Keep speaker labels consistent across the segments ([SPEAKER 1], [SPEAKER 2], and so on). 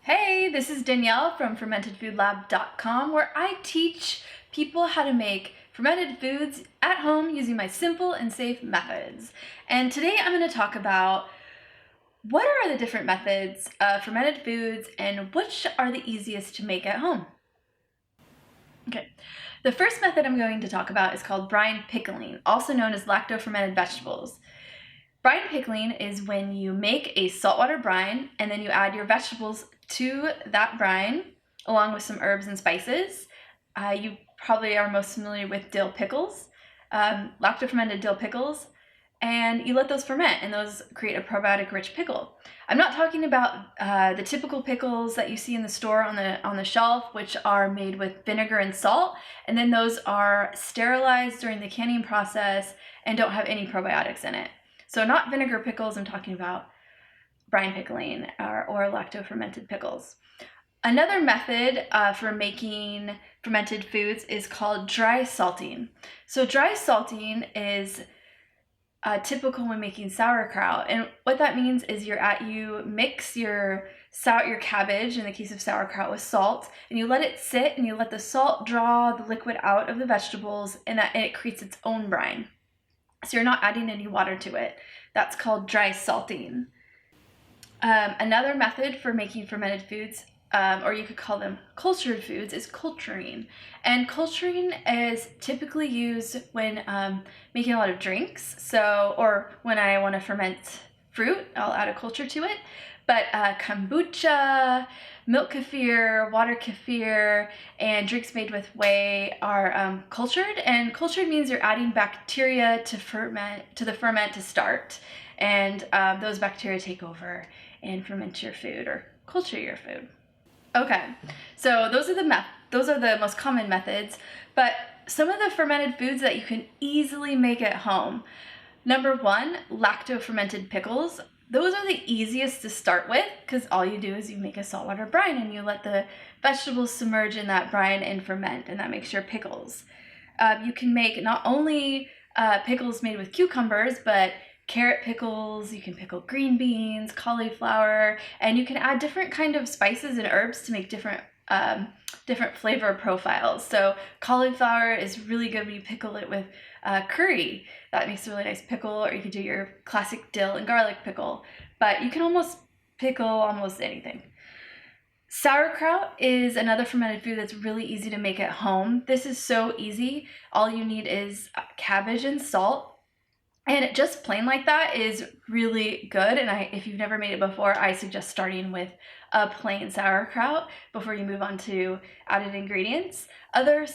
[SPEAKER 1] Hey, this is Danielle from fermentedfoodlab.com, where I teach people how to make fermented foods at home using my simple and safe methods. And today I'm going to talk about what are the different methods of fermented foods and which are the easiest to make at home. Okay, the first method I'm going to talk about is called brine pickling, also known as lacto-fermented vegetables. Brine pickling is when you make a saltwater brine and then you add your vegetables to that brine along with some herbs and spices. You probably are most familiar with dill pickles, lacto-fermented dill pickles, and you let those ferment and those create a probiotic rich pickle. I'm not talking about the typical pickles that you see in the store on the shelf, which are made with vinegar and salt, and then those are sterilized during the canning process and don't have any probiotics in it. So not vinegar pickles, I'm talking about brine pickling or lacto-fermented pickles. Another method for making fermented foods is called dry salting. So dry salting is typical when making sauerkraut, and what that means is you mix your cabbage, in the case of sauerkraut, with salt, and you let it sit and you let the salt draw the liquid out of the vegetables, and it creates its own brine. So you're not adding any water to it. That's called dry salting. Another method for making fermented foods, or you could call them cultured foods, is culturing. And culturing is typically used when making a lot of drinks. Or when I want to ferment fruit, I'll add a culture to it. But kombucha, milk kefir, water kefir, and drinks made with whey are cultured. And cultured means you're adding bacteria to the ferment to start. And those bacteria take over and ferment your food or culture your food. Okay, so those are the most common methods, but some of the fermented foods that you can easily make at home. Number one, lacto-fermented pickles. Those are the easiest to start with because all you do is you make a saltwater brine and you let the vegetables submerge in that brine and ferment, and that makes your pickles. You can make not only pickles made with cucumbers, but carrot pickles, you can pickle green beans, cauliflower, and you can add different kind of spices and herbs to make different flavor profiles. So cauliflower is really good when you pickle it with curry. That makes a really nice pickle, or you could do your classic dill and garlic pickle, but you can almost pickle almost anything. Sauerkraut is another fermented food that's really easy to make at home. This is so easy. All you need is cabbage and salt. And just plain like that is really good. And if you've never made it before, I suggest starting with a plain sauerkraut before you move on to added ingredients. Other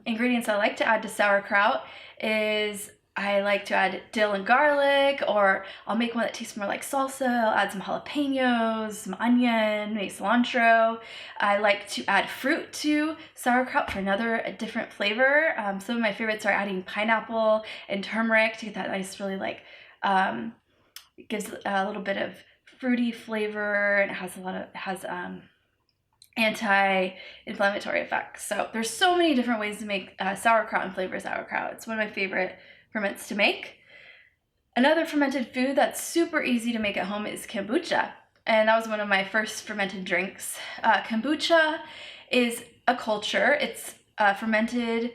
[SPEAKER 1] ingredients I like to add to sauerkraut is I like to add dill and garlic, or I'll make one that tastes more like salsa. I'll add some jalapenos, some onion, maybe cilantro. I like to add fruit to sauerkraut for a different flavor. Some of my favorites are adding pineapple and turmeric to get that nice, really it gives a little bit of fruity flavor, and it has anti-inflammatory effects. So there's so many different ways to make sauerkraut and flavor sauerkraut. It's one of my favorite ferments to make. Another fermented food that's super easy to make at home is kombucha, and that was one of my first fermented drinks. Kombucha is a culture. It's fermented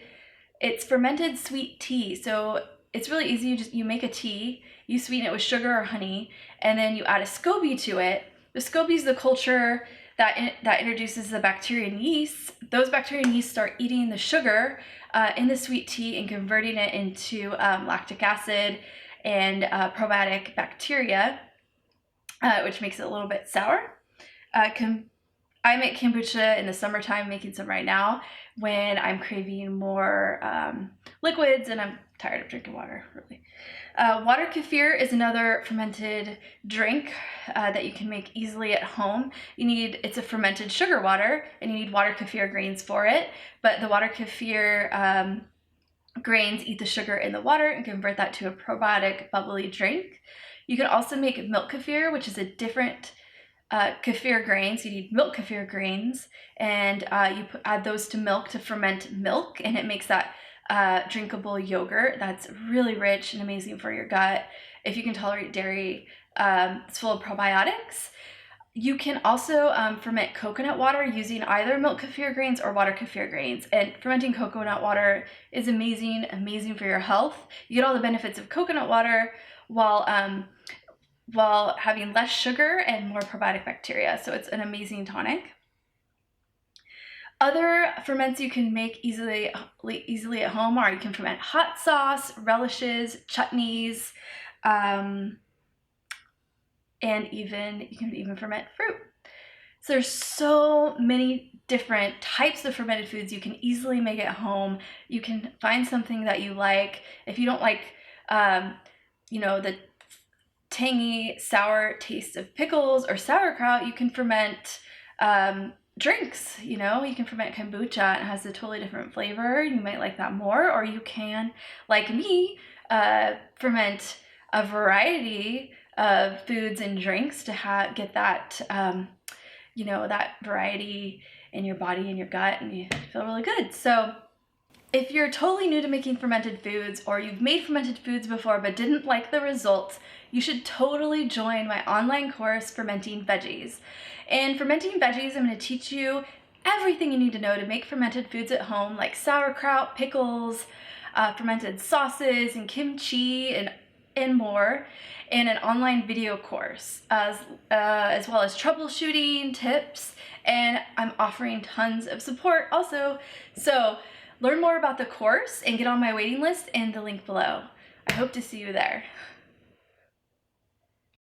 [SPEAKER 1] sweet tea. So it's really easy. You make a tea, you sweeten it with sugar or honey, and then you add a SCOBY to it. The SCOBY is the culture that introduces the bacteria and yeast. Those bacteria and yeast start eating the sugar in the sweet tea and converting it into lactic acid and probiotic bacteria, which makes it a little bit sour. I make kombucha in the summertime, making some right now, when I'm craving more liquids and I'm tired of drinking water, really. Water kefir is another fermented drink that you can make easily at home. It's a fermented sugar water, and you need water kefir grains for it, but the water kefir grains eat the sugar in the water and convert that to a probiotic bubbly drink. You can also make milk kefir, which is a different kefir grains. You need milk kefir grains, and you add those to milk to ferment milk, and it makes that drinkable yogurt that's really rich and amazing for your gut. If you can tolerate dairy, it's full of probiotics. You can also ferment coconut water using either milk kefir grains or water kefir grains. And fermenting coconut water is amazing, amazing for your health. You get all the benefits of coconut water while having less sugar and more probiotic bacteria. So it's an amazing tonic. Other ferments you can make easily at home are you can ferment hot sauce, relishes, chutneys, and you can even ferment fruit. So there's so many different types of fermented foods you can easily make at home. You can find something that you like. If you don't like, the tangy, sour taste of pickles or sauerkraut, you can ferment drinks. You can ferment kombucha and it has a totally different flavor. You might like that more, or you can, like me, ferment a variety of foods and drinks to get that, that variety in your body and your gut, and you feel really good. So if you're totally new to making fermented foods, or you've made fermented foods before but didn't like the results, you should totally join my online course, Fermenting Veggies. In Fermenting Veggies, I'm going to teach you everything you need to know to make fermented foods at home, like sauerkraut, pickles, fermented sauces, and kimchi, and more, in an online video course, as well as troubleshooting tips, and I'm offering tons of support also. So learn more about the course and get on my waiting list in the link below. I hope to see you there.